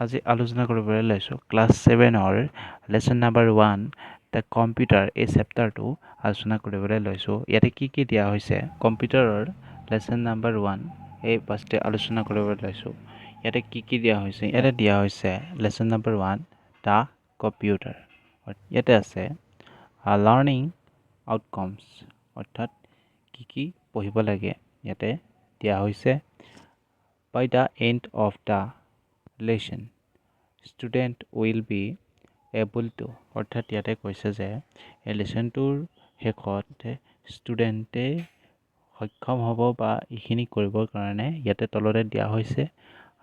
আজি আলোচনা কৰিবলৈ লৈছোঁ ক্লাছ 7-ৰ লেচন নাম্বাৰ 1 দ্য কম্পিউটাৰ এই চেপ্টাৰটো আলোচনা কৰিবলৈ লৈছোঁ। ইয়াতে কি দিয়া হৈছে কম্পিউটাৰৰ লেচন নাম্বাৰ 1 এই ফাৰ্ষ্টে আলোচনা কৰিবলৈ লৈছোঁ। ইয়াতে কি দিয়া হৈছে ইয়াতে দিয়া হৈছে লেচন নাম্বাৰ 1 দ্য কম্পিউটাৰ। ইয়াতে আছে লাৰ্ণিং আউটকামছ অৰ্থাৎ কি পঢ়িব লাগে ইয়াতে দিয়া হৈছে। By the end of the lesson student will be able to অৰ্থাৎ ইয়াতে কৈছে যে এই লেচনটোৰ শেষত ষ্টুডেণ্টে সক্ষম হ'ব বা এইখিনি কৰিবৰ কাৰণে ইয়াতে তলতে দিয়া হৈছে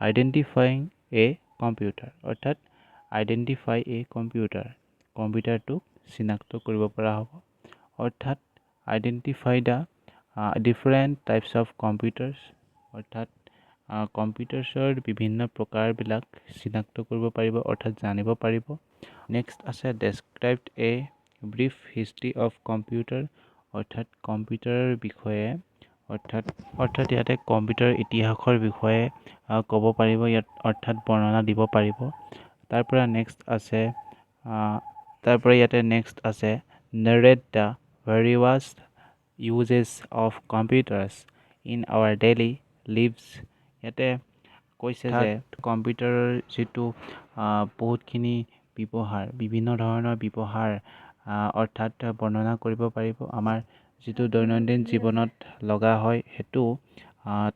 আইডেণ্টিফাইং এ কম্পিউটাৰ অৰ্থাৎ আইডেণ্টিফাই এ কম্পিউটাৰটোক চিনাক্ত কৰিব পৰা হ'ব। অৰ্থাৎ identify the different types of computers অৰ্থাৎ কম্পিউটাৰ্ছৰ বিভিন্ন প্ৰকাৰবিলাক চিনাক্ত কৰিব পাৰিব অৰ্থাৎ জানিব পাৰিব। নেক্সট আছে describe a brief history of computer অৰ্থাৎ কম্পিউটাৰৰ বিষয়ে অৰ্থাৎ ইয়াতে কম্পিউটাৰ ইতিহাসৰ বিষয়ে ক'ব পাৰিব ইয়াত অৰ্থাৎ বৰ্ণনা দিব পাৰিব। তাৰপৰা ইয়াতে নেক্সট আছে narrate the various uses of computers in our daily lives ইয়াতে কৈছে যে কম্পিউটাৰৰ যিটো বহুতখিনি ব্যৱহাৰ বিভিন্ন ধৰণৰ ব্যৱহাৰ অৰ্থাৎ বৰ্ণনা কৰিব পাৰিব। আমাৰ যিটো দৈনন্দিন জীৱনত লগা হয় সেইটো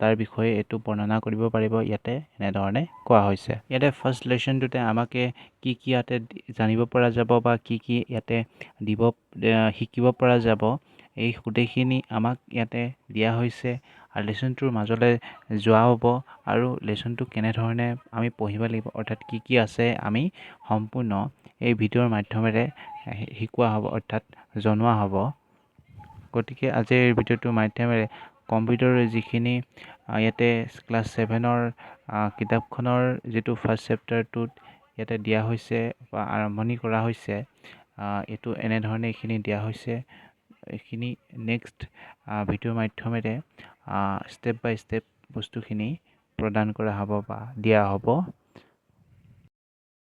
তাৰ বিষয়ে এইটো বৰ্ণনা কৰিব পাৰিব। ইয়াতে এনেধৰণে কোৱা হৈছে। ইয়াতে ফাৰ্ষ্ট লেচনটোতে আমাকে কি ইয়াতে জানিব পৰা যাব বা কি ইয়াতে শিকিব পৰা যাব এই গোটেইখিনি আমাক ইয়াতে দিয়া হৈছে আৰু লেচনটোৰ মাজলৈ যোৱা হ'ব আৰু লেচনটো কেনেধৰণে আমি পঢ়িব লাগিব অৰ্থাৎ কি আছে আমি সম্পূৰ্ণ এই ভিডিঅ'ৰ মাধ্যমেৰে শিকোৱা হ'ব অৰ্থাৎ জনোৱা হ'ব। গতিকে আজিৰ এই ভিডিঅ'টোৰ মাধ্যমেৰে কম্পিউটাৰৰ যিখিনি ইয়াতে ক্লাছ 7-ৰ কিতাপখনৰ যিটো ফাৰ্ষ্ট চেপ্টাৰটোত ইয়াতে দিয়া হৈছে বা আৰম্ভণি কৰা হৈছে এইটো এনেধৰণে এইখিনি দিয়া হৈছে। এইখিনি নেক্সট ভিডিঅ'ৰ মাধ্যমেৰে ষ্টেপ বাই ষ্টেপ বস্তুখিনি প্ৰদান কৰা হ'ব বা দিয়া হ'ব।